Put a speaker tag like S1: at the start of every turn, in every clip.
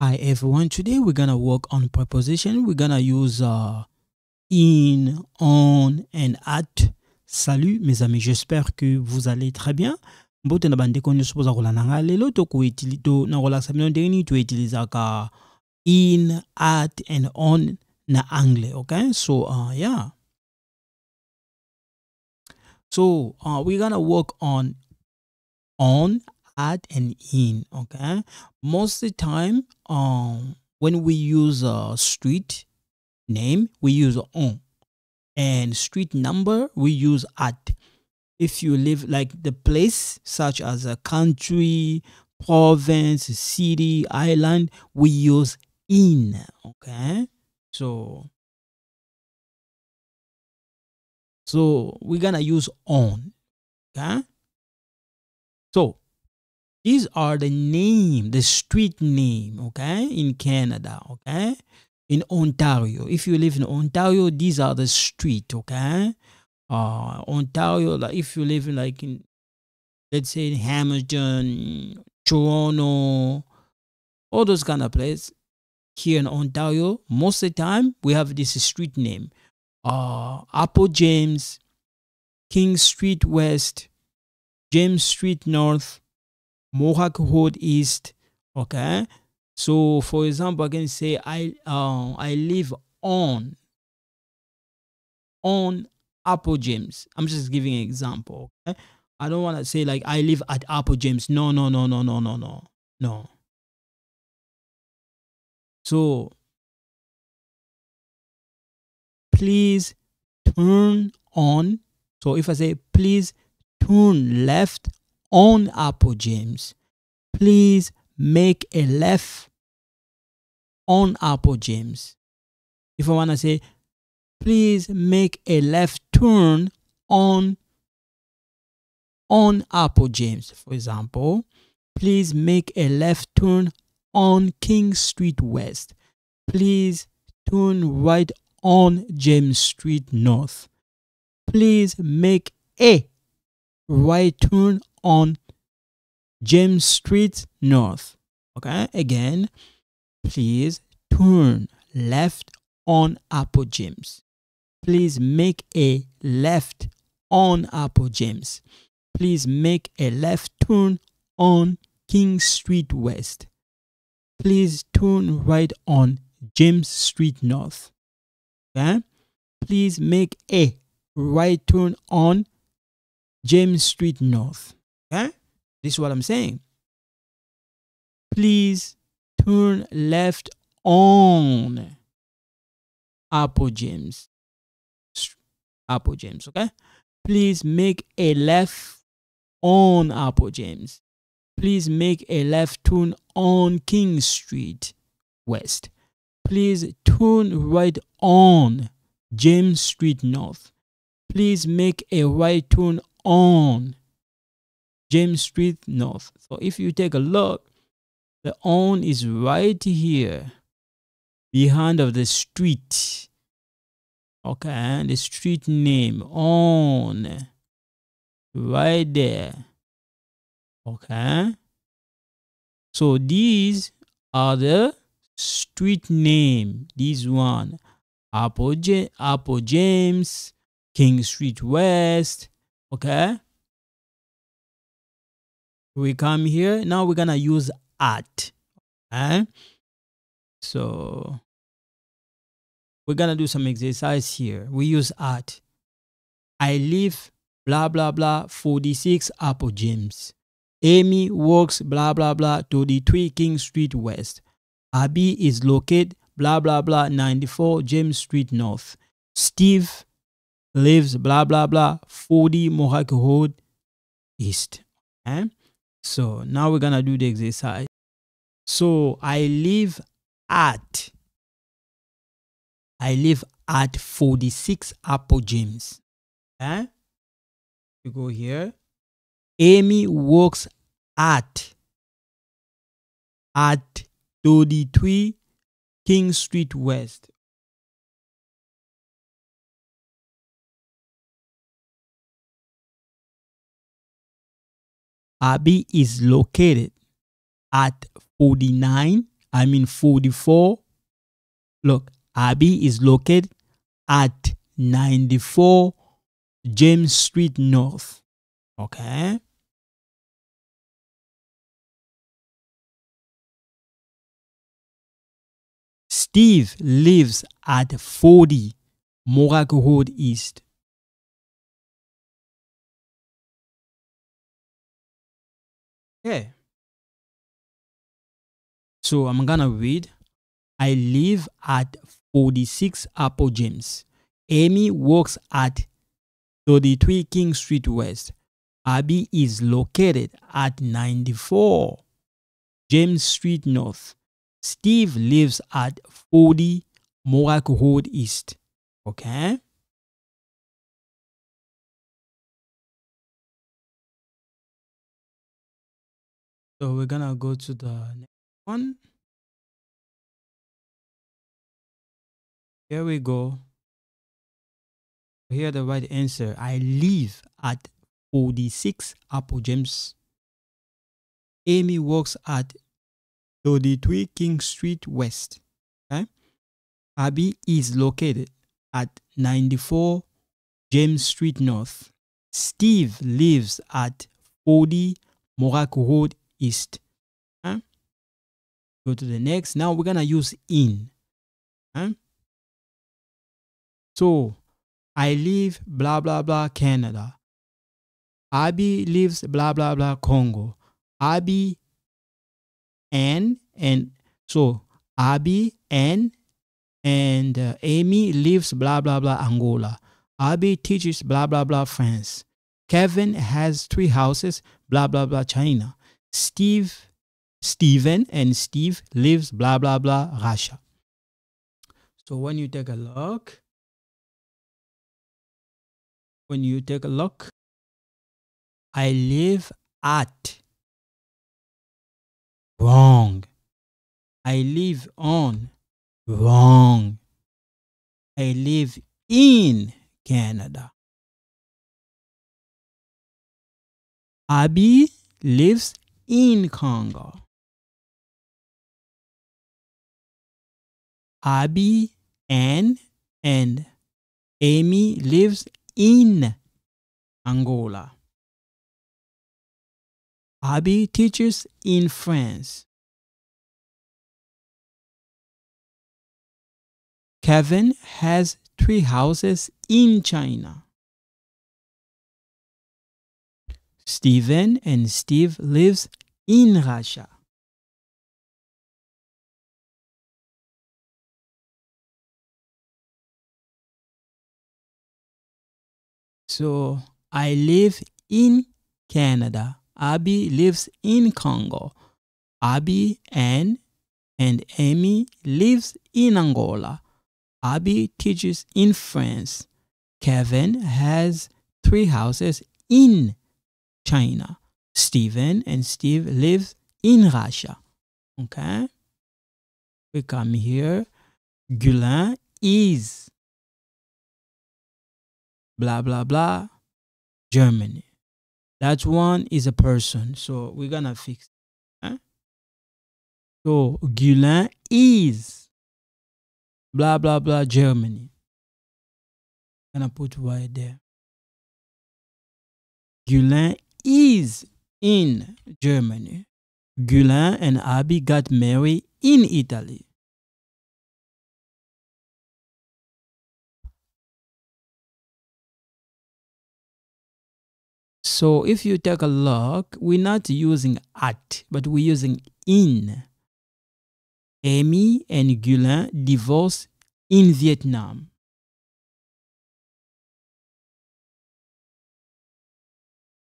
S1: Hi everyone, today we're gonna work on preposition. We're gonna use in, on, and at. Salut mes amis, j'espère que vous allez très bien. Mbote na bande konyo suppose akola nanga lelo to na samino ndeni to utiliza ka in, at, and on na anglais, okay? So yeah. So we're gonna work on, at, and in, okay? Most of the time when we use a street name, we use on, and street number we use at. If you live like the place such as a country, province, city, island, we use in, okay? So we're gonna use on, okay? So these are the street name, okay, in Canada, okay? In Ontario. If you live in Ontario, these are the street, okay? Ontario, like if you live in like in, let's say in Hamilton, Toronto, all those kind of places here in Ontario, most of the time we have this street name. Apple James, King Street West, James Street North, Mohawk Road East, okay? So for example, I can say I live on Apple James. I'm just giving an example, okay? I don't want to say like I live at Apple James. No. So please turn on. So if I say please turn left on Apple James, please make a left on Apple James. If I want to say please make a left turn on Apple James, for example, please make a left turn on King Street West. Please turn right on James Street North. Please make a right turn on James Street North. Okay, again, please turn left on Apple James. Please make a left on Apple James. Please make a left turn on King Street West. Please turn right on James Street North. Okay? Please make a right turn on James Street North. Okay? This is what I'm saying. Please turn left on Apple James. Okay? Please make a left on Apple James. Please make a left turn on King Street West. Please turn right on James Street North. Please make a right turn on James Street North. So if you take a look, the on is right here behind of the street. Okay, the street name on right there. Okay, so these are the street name. This one, Apple James, King Street West. Okay, we come here now. We're gonna use at. Okay, so we're gonna do some exercise here. We use at. I live blah blah blah 46 Apple James. Amy works blah blah blah 33 King Street West. Abby is located blah blah blah 94 James Street North. Steve lives blah blah blah 40 Mohawk Road East. Okay? So now we're gonna do the exercise. So I live at 46 Apple James. Okay? You go here. Amy works at 33 King Street West. Abby is located at 49 44. Look, Abby is located at 94 James Street North. Okay. Steve lives at 40 Morak Road East. Okay. So I'm gonna read. I live at 46 Apple James. Amy works at 33 King Street West. Abby is located at 94 James Street North. Steve lives at 40 Morak Road East. Okay? So we're gonna go to the next one. Here we go. Here the right answer. I live at 46 Apple James. Amy works at 33 King Street West. Okay? Abby is located at 94 James Street North. Steve lives at 40 Morak Road East. Okay? Go to the next. Now we're gonna use in. Okay? So I live blah blah blah Canada. Abby lives blah blah blah Congo. Abby and so Abby and Amy lives blah blah blah Angola. Abby teaches blah blah blah France. Kevin has 3 houses blah blah blah China. Steven and Steve lives blah blah blah Russia. So when you take a look, I live at, wrong. I live on, wrong. I live in Canada. Abby lives in Congo. Abby and Amy lives in Angola. Abby teaches in France. Kevin has 3 houses in China. Steven and Steve lives in Russia. So I live in Canada. Abby lives in Congo. Abby and Amy lives in Angola. Abby teaches in France. Kevin has 3 houses in China. Steven and Steve live in Russia. Okay? We come here. Gulin is blah blah blah Germany. That one is a person. So we're gonna fix it. Okay? So Gulin is blah blah blah Germany. Gonna put right there. Gulin is in Germany. Gulin and Abby got married in Italy. So if you take a look, we're not using at, but we're using in. Amy and Gulin divorced in Vietnam.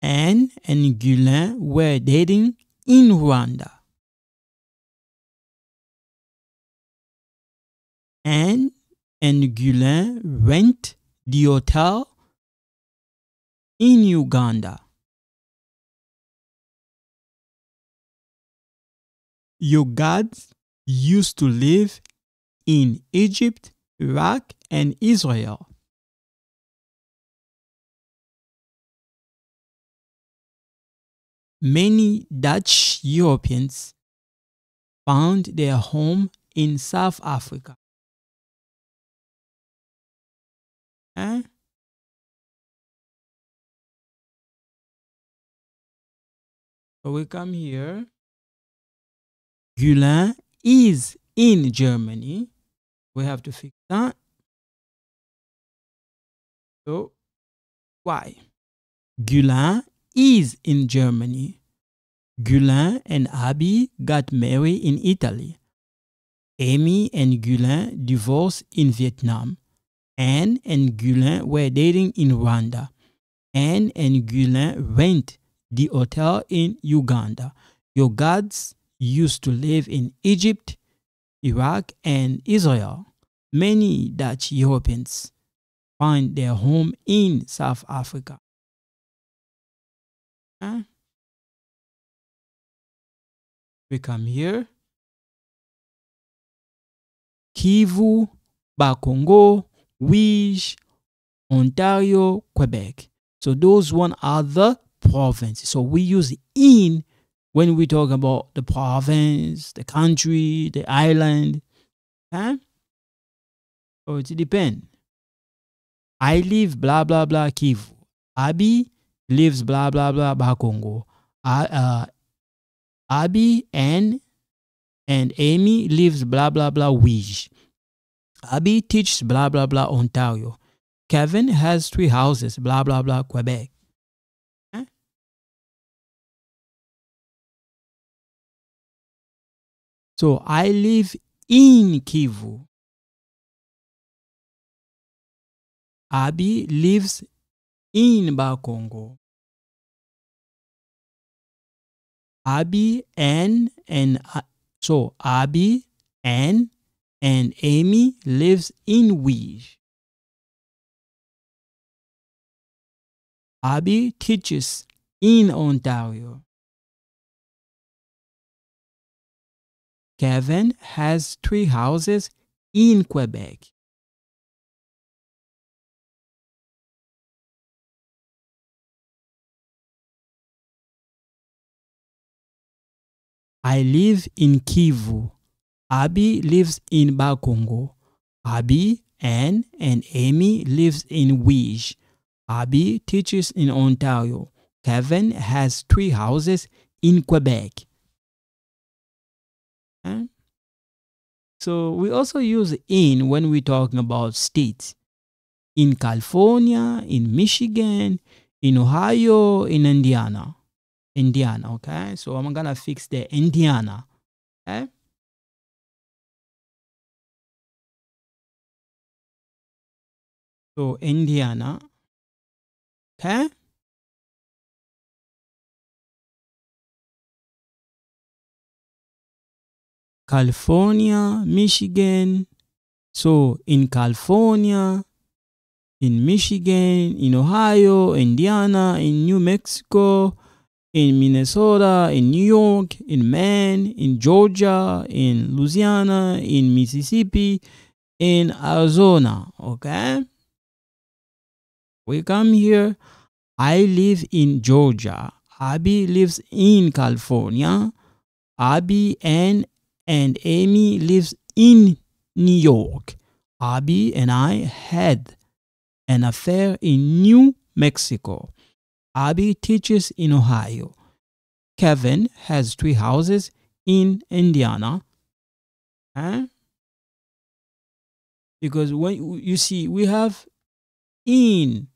S1: Anne and Gulin were dating in Rwanda. Anne and Gulin rent the hotel in Uganda. Your gods used to live in Egypt, Iraq, and Israel. Many Dutch Europeans found their home in South Africa. Okay? So we come here. Gulin is in Germany. We have to fix that. So why? Gulin is in Germany. Gulin and Abby got married in Italy. Amy and Gulin divorced in Vietnam. Anne and Gulin were dating in Rwanda. Anne and Gulin rent the hotel in Uganda. Your gods used to live in Egypt, Iraq, and Israel. Many Dutch Europeans find their home in South Africa. Huh? We come here. Kivu, Bakongo, Ouige, Ontario, Quebec. So those one are the provinces. So we use in when we talk about the province, the country, the island. Okay? So it depends. I live blah blah blah Kivu. Abby lives blah blah blah Bakongo. Abby and Amy lives blah blah blah Ouige. Abby teaches blah blah blah Ontario. Kevin has 3 houses blah blah blah Quebec. Okay? So I live in Kivu. Abby lives in Bakongo. Abby and so Abby and Amy lives in Ouige. Abby teaches in Ontario. Kevin has 3 houses in Quebec. I live in Kivu. Abby lives in Bakongo. Abby and Amy lives in Ouige. Abby teaches in Ontario. Kevin has 3 houses in Quebec. Okay? So we also use in when we're talking about states. In California, in Michigan, in Ohio, in Indiana. Indiana, okay? So I'm gonna fix the Indiana. Okay? So Indiana. Okay? California, Michigan. So in California, in Michigan, in Ohio, Indiana, in New Mexico, in Minnesota, in New York, in Maine, in Georgia, in Louisiana, in Mississippi, in Arizona. Okay? We come here. I live in Georgia. Abby lives in California. Abby and Amy lives in New York. Abby and I had an affair in New Mexico. Abby teaches in Ohio. Kevin has 3 houses in Indiana. Huh? Because when you see, we have in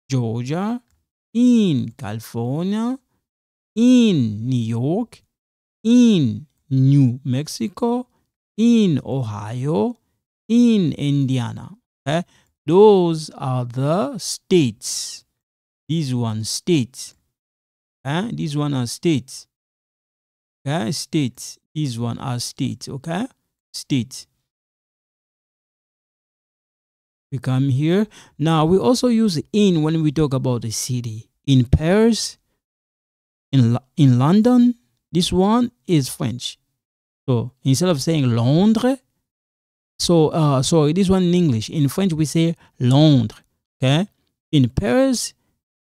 S1: Georgia, in California, in New York, in New Mexico, in Ohio, in Indiana. Okay? Those are the states. These one states. These one are states. Okay? States. These one are states. Okay? States. We come here. Now we also use in when we talk about the city. In Paris, in London, this one is French. So instead of saying Londres, sorry, this one in English. In French, we say Londres. Okay? In Paris,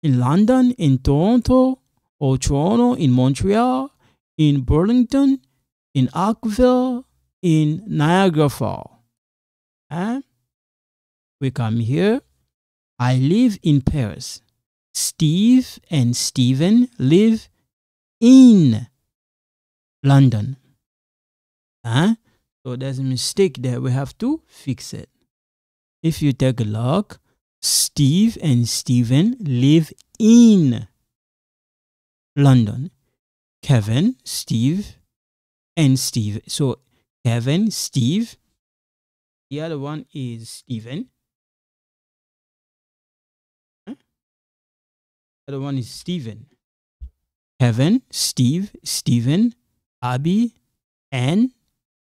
S1: in London, in Toronto, or Toronto, in Montreal, in Burlington, in Oakville, in Niagara Falls. We come here. I live in Paris. Steve and Steven live in London. So there's a mistake there. We have to fix it. If you take a look, Steve and Steven live in London. Kevin, Steve, and Steve. So Kevin, Steve. The other one is Steven. The other one is Steven. Kevin, Steve, Steven, Abby, Anne,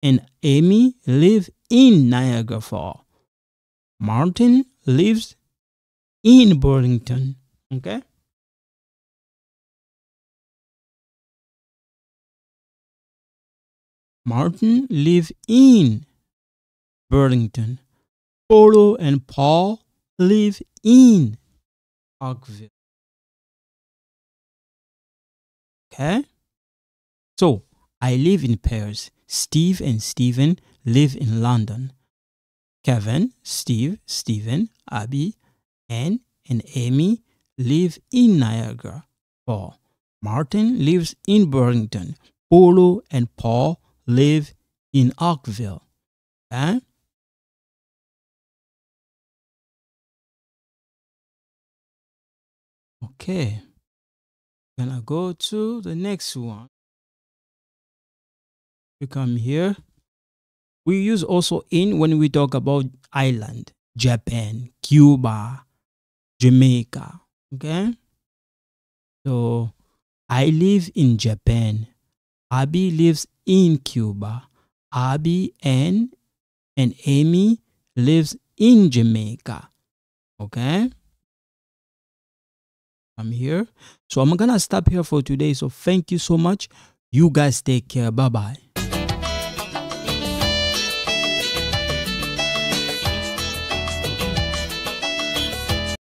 S1: and Amy live in Niagara Falls. Martin lives in Burlington. Okay? Martin lives in Burlington. Polo and Paul live in Oakville. Okay? So, I live in Paris. Steve and Steven live in London. Kevin, Steve, Steven, Abby, Anne, and Amy live in Niagara Falls. Martin lives in Burlington. Polo and Paul live in Oakville. Okay? Okay. Gonna go to the next one. We come here. We use also in when we talk about island. Japan, Cuba, Jamaica. Okay? So, I live in Japan. Abby lives in Cuba. Abby, Anne, and Amy lives in Jamaica. Okay? I'm here. So I'm gonna stop here for today. So thank you so much. You guys take care. Bye-bye.